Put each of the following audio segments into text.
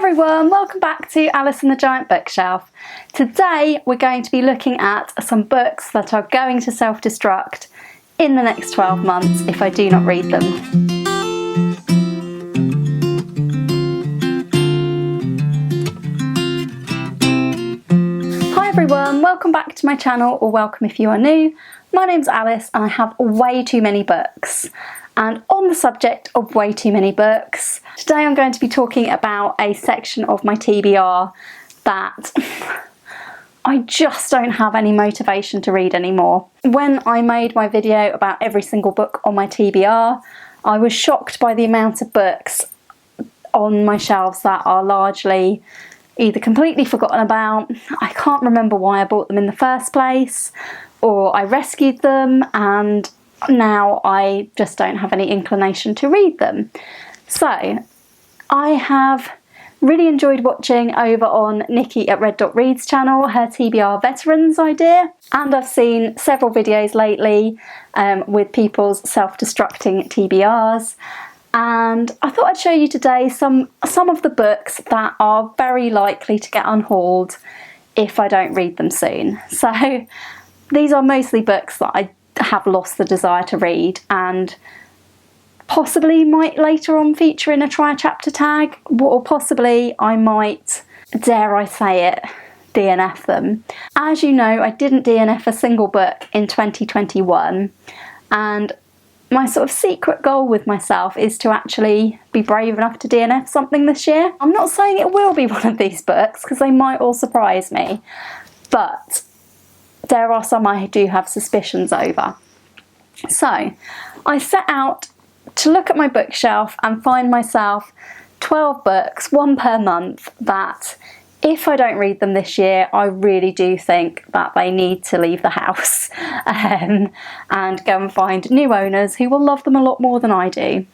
everyone, welcome back to Alice and the Giant Bookshelf. Today we're going to be looking at some books that are going to self-destruct in the next 12 months if I do not read them. Hi everyone, welcome back to my channel, or welcome if you are new. My name's Alice and I have way too many books. And on the subject of way too many books, today I'm going to be talking about a section of my TBR that I just don't have any motivation to read anymore. When I made my video about every single book on my TBR, I was shocked by the amount of books on my shelves that are largely either completely forgotten about, I can't remember why I bought them in the first place, or I rescued them and now I just don't have any inclination to read them. So I have really enjoyed watching over on Nikki at Red Dot Reads channel, her TBR Veterans idea, and I've seen several videos lately with people's self-destructing TBRs, and I thought I'd show you today some of the books that are very likely to get unhauled if I don't read them soon. So these are mostly books that I have lost the desire to read and possibly might later on feature in a try a chapter tag, or possibly I might, dare I say it, DNF them. As you know, I didn't DNF a single book in 2021, and my sort of secret goal with myself is to actually be brave enough to DNF something this year. I'm not saying it will be one of these books because they might all surprise me, but there are some I do have suspicions over. So I set out to look at my bookshelf and find myself 12 books, one per month, that if I don't read them this year, I really do think that they need to leave the house and go and find new owners who will love them a lot more than I do.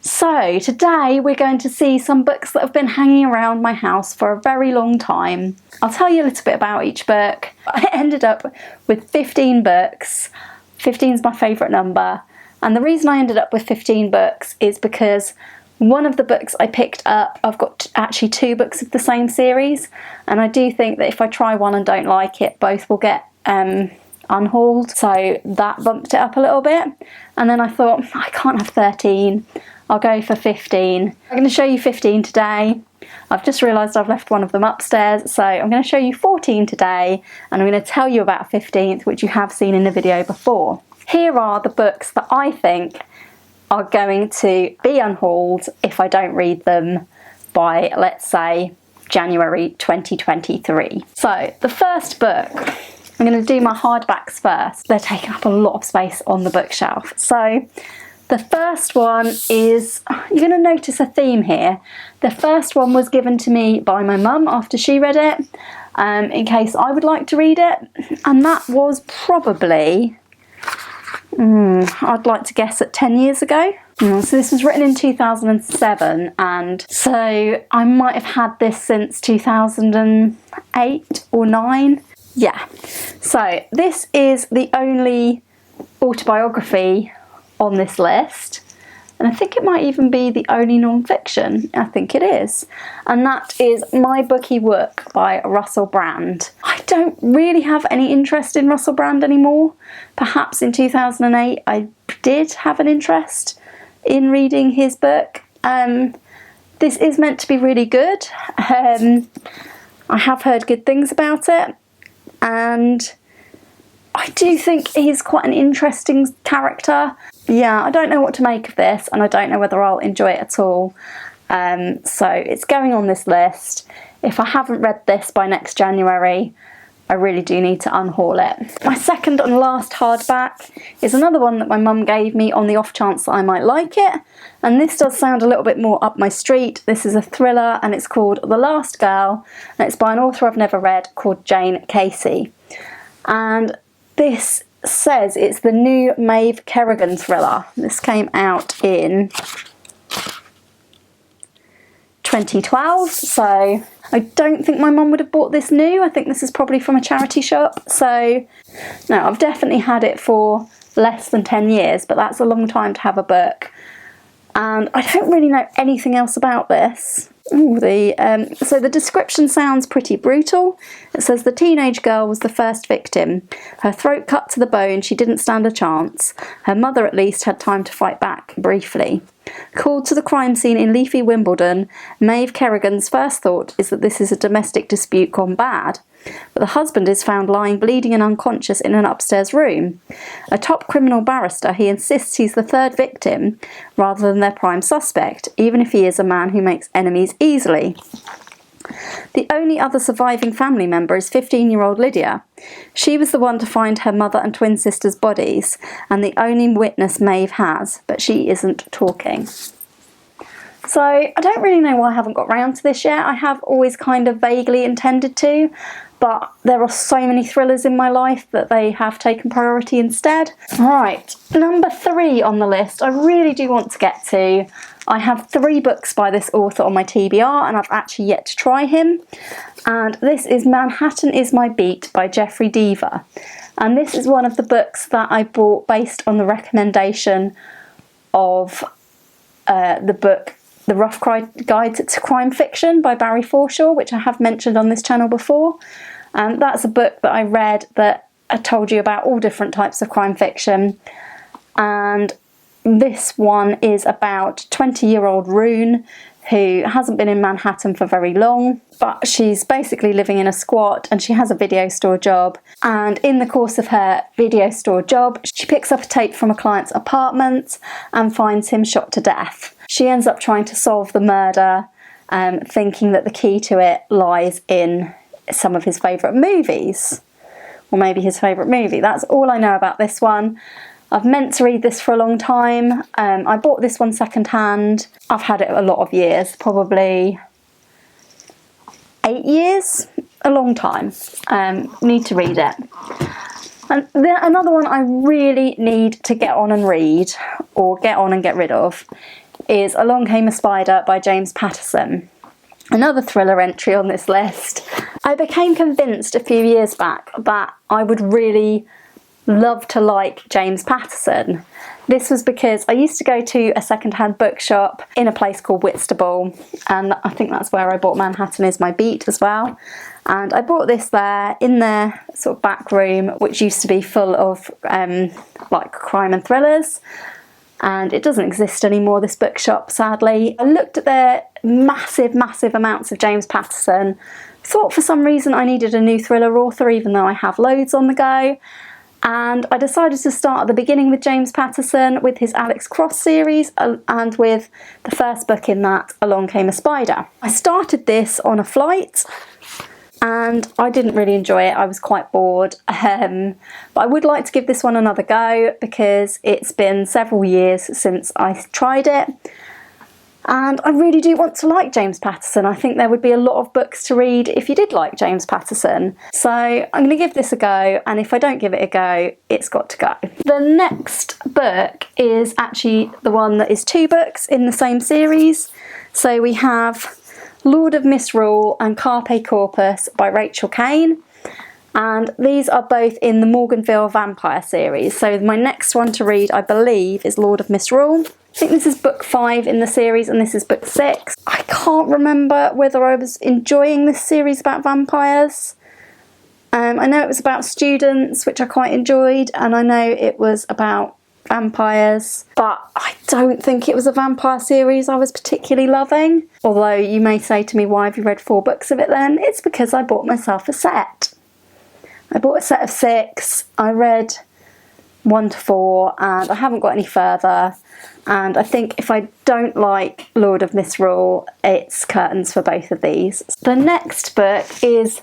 So today we're going to see some books that have been hanging around my house for a very long time. I'll tell you a little bit about each book. I ended up with 15 books. 15 is my favourite number. And the reason I ended up with 15 books is because one of the books I picked up, I've got actually two books of the same series. And I do think that if I try one and don't like it, both will get unhauled. So that bumped it up a little bit. And then I thought, I can't have 13. I'll go for 15. I'm going to show you 15 today. I've just realised I've left one of them upstairs, so I'm going to show you 14 today, and I'm going to tell you about 15th, which you have seen in the video before. Here are the books that I think are going to be unhauled if I don't read them by, let's say, January 2023. So the first book, I'm going to do my hardbacks first. They're taking up a lot of space on the bookshelf. So the first one is, you're going to notice a theme here. The first one was given to me by my mum after she read it, in case I would like to read it. And that was probably, I'd like to guess at 10 years ago. So this was written in 2007, and so I might have had this since 2008 or 9. Yeah. So this is the only autobiography on this list, and I think it might even be the only non-fiction. I think it is, and that is My Booky Wook by Russell Brand. I don't really have any interest in Russell Brand anymore. Perhaps in 2008 I did have an interest in reading his book. This is meant to be really good. I have heard good things about it, and I do think he's quite an interesting character. Yeah, I don't know what to make of this, and I don't know whether I'll enjoy it at all. So it's going on this list. If I haven't read this by next January, I really do need to unhaul it. My second and last hardback is another one that my mum gave me on the off chance that I might like it. And this does sound a little bit more up my street. This is a thriller, and it's called The Last Girl, and it's by an author I've never read called Jane Casey. And this says it's the new Maeve Kerrigan thriller. This came out in 2012, so I don't think my mum would have bought this new. I think this is probably from a charity shop. So no, I've definitely had it for less than 10 years, but that's a long time to have a book. And I don't really know anything else about this. Ooh, so the description sounds pretty brutal. It says the teenage girl was the first victim. Her throat cut to the bone, she didn't stand a chance. Her mother at least had time to fight back, briefly. Called to the crime scene in leafy Wimbledon, Maeve Kerrigan's first thought is that this is a domestic dispute gone bad. But the husband is found lying bleeding and unconscious in an upstairs room. A top criminal barrister, he insists he's the third victim rather than their prime suspect, even if he is a man who makes enemies easily. The only other surviving family member is 15-year-old Lydia. She was the one to find her mother and twin sister's bodies, and the only witness Maeve has, but she isn't talking. So I don't really know why I haven't got round to this yet. I have always kind of vaguely intended to, but there are so many thrillers in my life that they have taken priority instead. Right, number 3 on the list I really do want to get to. I have 3 books by this author on my TBR and I've actually yet to try him. And this is Manhattan Is My Beat by Jeffrey Deaver. And this is one of the books that I bought based on the recommendation of the book The Rough Guide to Crime Fiction by Barry Forshaw, which I have mentioned on this channel before. And that's a book that I read that I told you about all different types of crime fiction. And this one is about 20-year-old Rune, who hasn't been in Manhattan for very long, but she's basically living in a squat and she has a video store job. And in the course of her video store job, she picks up a tape from a client's apartment and finds him shot to death. She ends up trying to solve the murder, thinking that the key to it lies in some of his favourite movies, or maybe his favourite movie. That's all I know about this one. I've meant to read this for a long time. I bought this one second hand. I've had it a lot of years, probably 8 years, a long time. Need to read it. And another one I really need to get on and read, or get on and get rid of, is Along Came a Spider by James Patterson. Another thriller entry on this list. I became convinced a few years back that I would really love to like James Patterson. This was because I used to go to a second-hand bookshop in a place called Whitstable, and I think that's where I bought Manhattan Is My Beat as well. And I bought this there in their sort of back room, which used to be full of like crime and thrillers. And it doesn't exist anymore, this bookshop, sadly. I looked at their massive amounts of James Patterson, thought for some reason I needed a new thriller author, even though I have loads on the go. And I decided to start at the beginning with James Patterson, with his Alex Cross series, and with the first book in that, Along Came a Spider. I started this on a flight, and I didn't really enjoy it. I was quite bored, but I would like to give this one another go because it's been several years since I tried it, and I really do want to like James Patterson. I think there would be a lot of books to read if you did like James Patterson. So I'm going to give this a go, and if I don't give it a go, it's got to go. The next book is actually the one that is 2 books in the same series. So we have Lord of Misrule and Carpe Corpus by Rachel Caine, and these are both in the Morganville Vampire series. So my next one to read, I believe, is Lord of Misrule. I think this is book 5 in the series and this is book 6. I can't remember whether I was enjoying this series about vampires. I know it was about students, which I quite enjoyed, and I know it was about vampires, but I don't think it was a vampire series I was particularly loving. Although you may say to me, why have you read 4 books of it then? It's because I bought myself a set. I bought a set of 6, I read 1 to 4, and I haven't got any further. And I think if I don't like Lord of Misrule, it's curtains for both of these. The next book is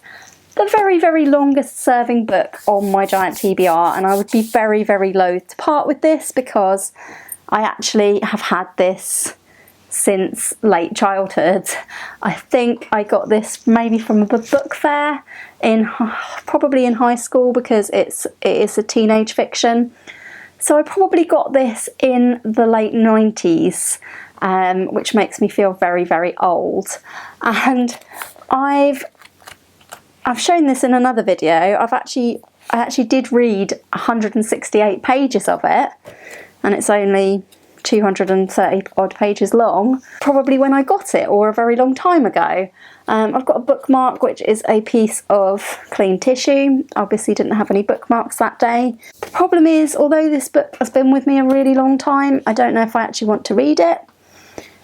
the very longest serving book on my giant TBR, and I would be very loath to part with this because I actually have had this since late childhood. I think I got this maybe from a book fair probably in high school, because it is a teenage fiction. So I probably got this in the late 90s, which makes me feel very old. And I've shown this in another video. I actually did read 168 pages of it, and it's only 230 odd pages long, probably when I got it or a very long time ago. I've got a bookmark which is a piece of clean tissue. Obviously didn't have any bookmarks that day. The problem is, although this book has been with me a really long time, I don't know if I actually want to read it.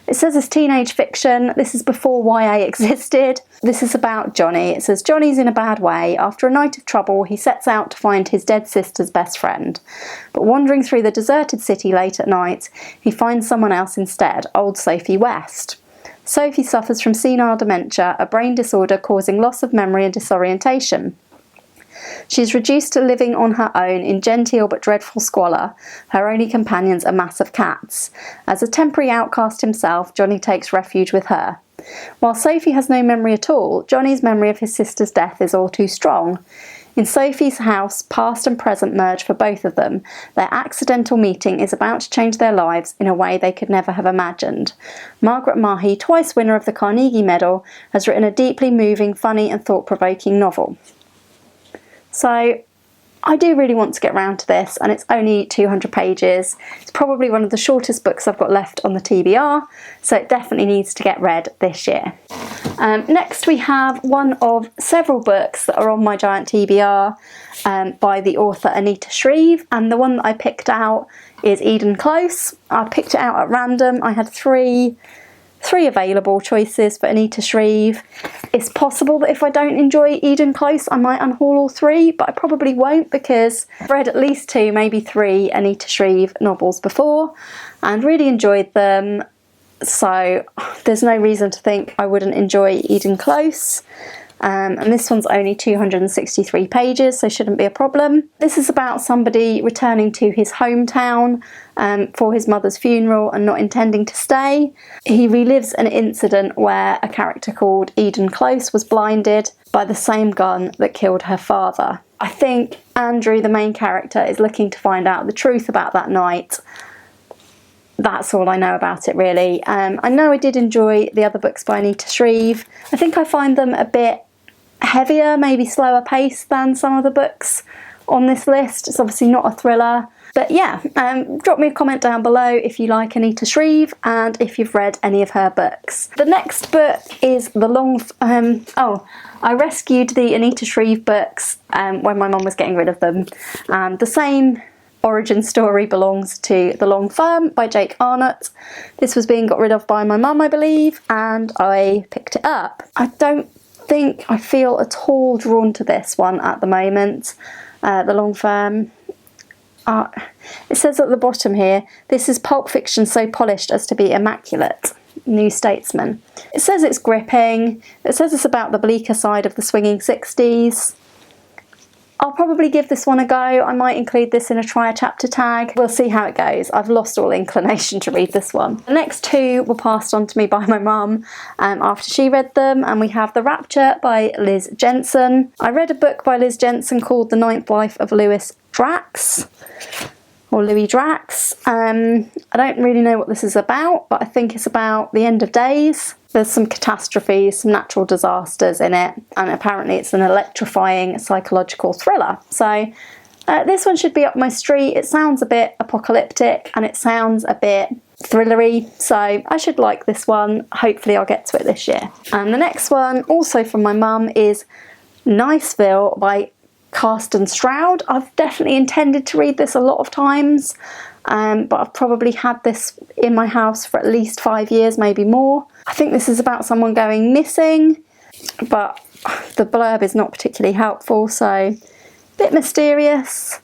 It says it's teenage fiction. This is before YA existed. This is about Johnny. It says Johnny's in a bad way. After a night of trouble, he sets out to find his dead sister's best friend. But wandering through the deserted city late at night, he finds someone else instead, old Sophie West. Sophie suffers from senile dementia, a brain disorder causing loss of memory and disorientation. She is reduced to living on her own in genteel but dreadful squalor. Her only companions are massive cats. As a temporary outcast himself, Johnny takes refuge with her. While Sophie has no memory at all, Johnny's memory of his sister's death is all too strong. In Sophie's house, past and present merge for both of them. Their accidental meeting is about to change their lives in a way they could never have imagined. Margaret Mahy, twice winner of the Carnegie Medal, has written a deeply moving, funny and thought-provoking novel. So, I do really want to get round to this, and it's only 200 pages. It's probably one of the shortest books I've got left on the TBR, so it definitely needs to get read this year. Next we have one of several books that are on my giant TBR by the author Anita Shreve, and the one that I picked out is Eden Close. I picked it out at random. I had three available choices for Anita Shreve. It's possible that if I don't enjoy Eden Close, I might unhaul all three, but I probably won't because I've read at least 2, maybe 3 Anita Shreve novels before and really enjoyed them. So there's no reason to think I wouldn't enjoy Eden Close. And this one's only 263 pages, so shouldn't be a problem. This is about somebody returning to his hometown for his mother's funeral and not intending to stay. He relives an incident where a character called Eden Close was blinded by the same gun that killed her father. I think Andrew, the main character, is looking to find out the truth about that night. That's all I know about it, really. I know I did enjoy the other books by Anita Shreve. I think I find them a bit heavier, maybe slower paced than some of the books on this list. It's obviously not a thriller. But yeah, drop me a comment down below if you like Anita Shreve and if you've read any of her books. The next book is the long... I rescued the Anita Shreve books when my mum was getting rid of them. The same origin story belongs to The Long Firm by Jake Arnott. This was being got rid of by my mum, I believe, and I picked it up. I don't think I feel at all drawn to this one at the moment. The Long Firm. It says at the bottom here, this is pulp fiction so polished as to be immaculate. New Statesman. It says it's gripping. It says it's about the bleaker side of the swinging 60s. I'll probably give this one a go. I might include this in a try a chapter tag. We'll see how it goes. I've lost all inclination to read this one. The next 2 were passed on to me by my mum after she read them, and we have The Rapture by Liz Jensen. I read a book by Liz Jensen called The Ninth Life of Louis Drax. I don't really know what this is about, but I think it's about the end of days. There's some catastrophes, some natural disasters in it, and apparently it's an electrifying psychological thriller. So this one should be up my street. It sounds a bit apocalyptic and it sounds a bit thrillery, so I should like this one. Hopefully I'll get to it this year. And the next one, also from my mum, is Niceville by Carsten Stroud. I've definitely intended to read this a lot of times, but I've probably had this in my house for at least 5 years, maybe more. I think this is about someone going missing, but the blurb is not particularly helpful, so a bit mysterious.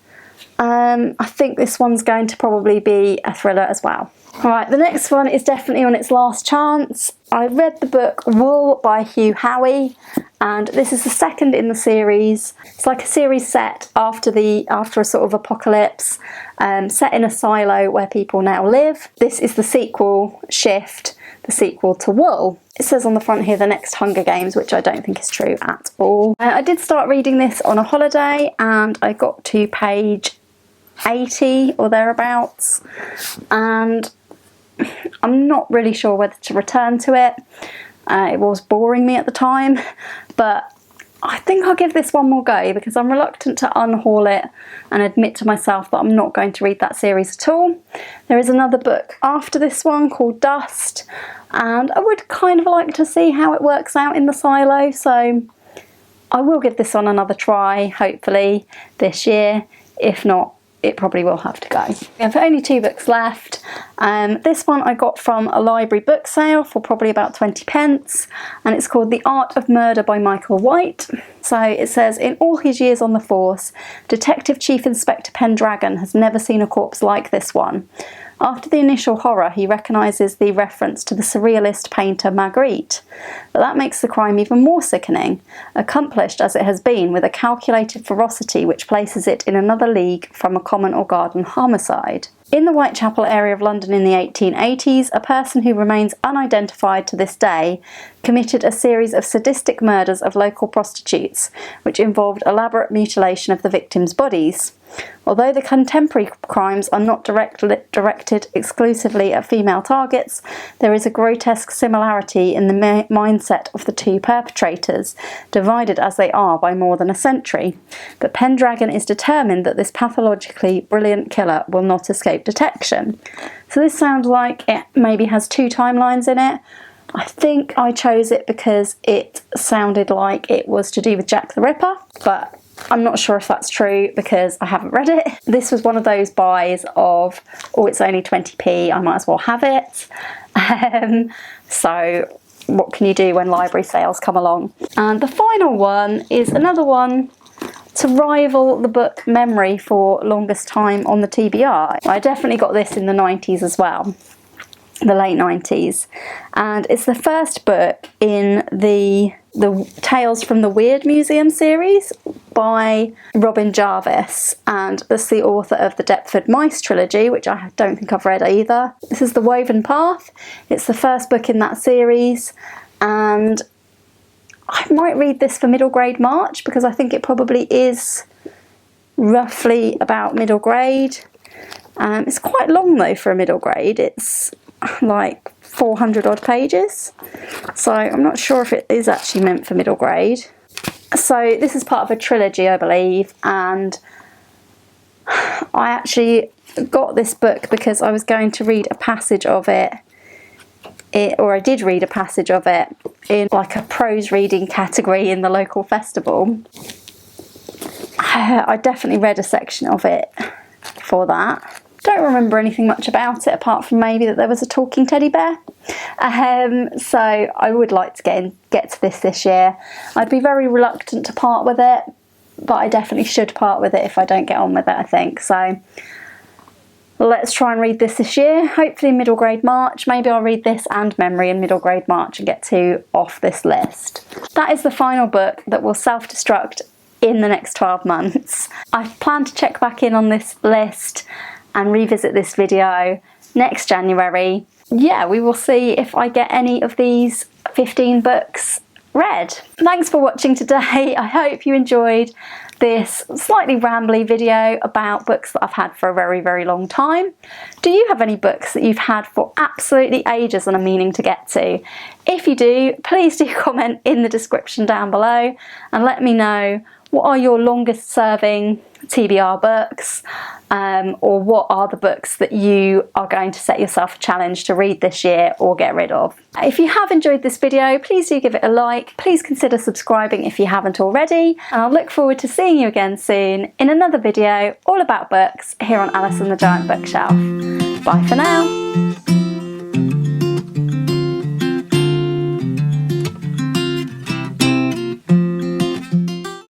I think this one's going to probably be a thriller as well. Alright, the next one is definitely on its last chance. I read the book Wool by Hugh Howey, and this is the second in the series. It's like a series set after a sort of apocalypse, set in a silo where people now live. This is the sequel, Shift, the sequel to Wool. It says on the front here, the next Hunger Games, which I don't think is true at all. I did start reading this on a holiday, and I got to page 80 or thereabouts, and I'm not really sure whether to return to it. It was boring me at the time, but I think I'll give this one more go because I'm reluctant to unhaul it and admit to myself that I'm not going to read that series at all. There is another book after this one called Dust, and I would kind of like to see how it works out in the silo, so I will give this one another try, hopefully this year. If not, it probably will have to go. We have only 2 books left. This one I got from a library book sale for probably about 20 pence, and it's called The Art of Murder by Michael White. So it says, in all his years on the force, Detective Chief Inspector Pendragon has never seen a corpse like this one. After the initial horror, he recognises the reference to the surrealist painter Magritte, but that makes the crime even more sickening, accomplished as it has been with a calculated ferocity which places it in another league from a common or garden homicide. In the Whitechapel area of London in the 1880s, a person who remains unidentified to this day committed a series of sadistic murders of local prostitutes, which involved elaborate mutilation of the victims' bodies. Although the contemporary crimes are not directed exclusively at female targets, there is a grotesque similarity in the mindset of the 2 perpetrators, divided as they are by more than a century. But Pendragon is determined that this pathologically brilliant killer will not escape detection. So this sounds like it maybe has 2 timelines in it. I think I chose it because it sounded like it was to do with Jack the Ripper, but I'm not sure if that's true because I haven't read it. This was one of those buys of, oh, it's only 20p, I might as well have it. So what can you do when library sales come along? And the final one is another one to rival the book Memory for longest time on the TBR. I definitely got this in the 90s as well, the late 90s, and it's the first book in the Tales from the Weird Museum series by Robin Jarvis, and that's the author of the Deptford Mice trilogy, which I don't think I've read either. This is The Woven Path. It's the first book in that series, and I might read this for middle grade March because I think it probably is roughly about middle grade. It's quite long though for a middle grade. It's like 400 odd pages, so I'm not sure if it is actually meant for middle grade. So this is part of a trilogy, I believe, and I actually got this book because I was going to read a passage of it, or I did read a passage of it in like a prose reading category in the local festival. I definitely read a section of it for that. Don't remember anything much about it apart from maybe that there was a talking teddy bear. So I would like to get to this year. I'd be very reluctant to part with it, but I definitely should part with it if I don't get on with it, I think. So let's try and read this year, hopefully middle grade March. Maybe I'll read this and Memory in middle grade March and get 2 off this list. That is the final book that will self-destruct in the next 12 months. I plan to check back in on this list and revisit this video next January. Yeah, we will see if I get any of these 15 books read. Thanks for watching today. I hope you enjoyed this slightly rambly video about books that I've had for a very, very long time. Do you have any books that you've had for absolutely ages and are meaning to get to? If you do, please do comment in the description down below and let me know what are your longest serving TBR books, or what are the books that you are going to set yourself a challenge to read this year or get rid of. If you have enjoyed this video, please do give it a like. Please consider subscribing if you haven't already, and I'll look forward to seeing you again soon in another video all about books here on Alice and the Giant Bookshelf. Bye for now.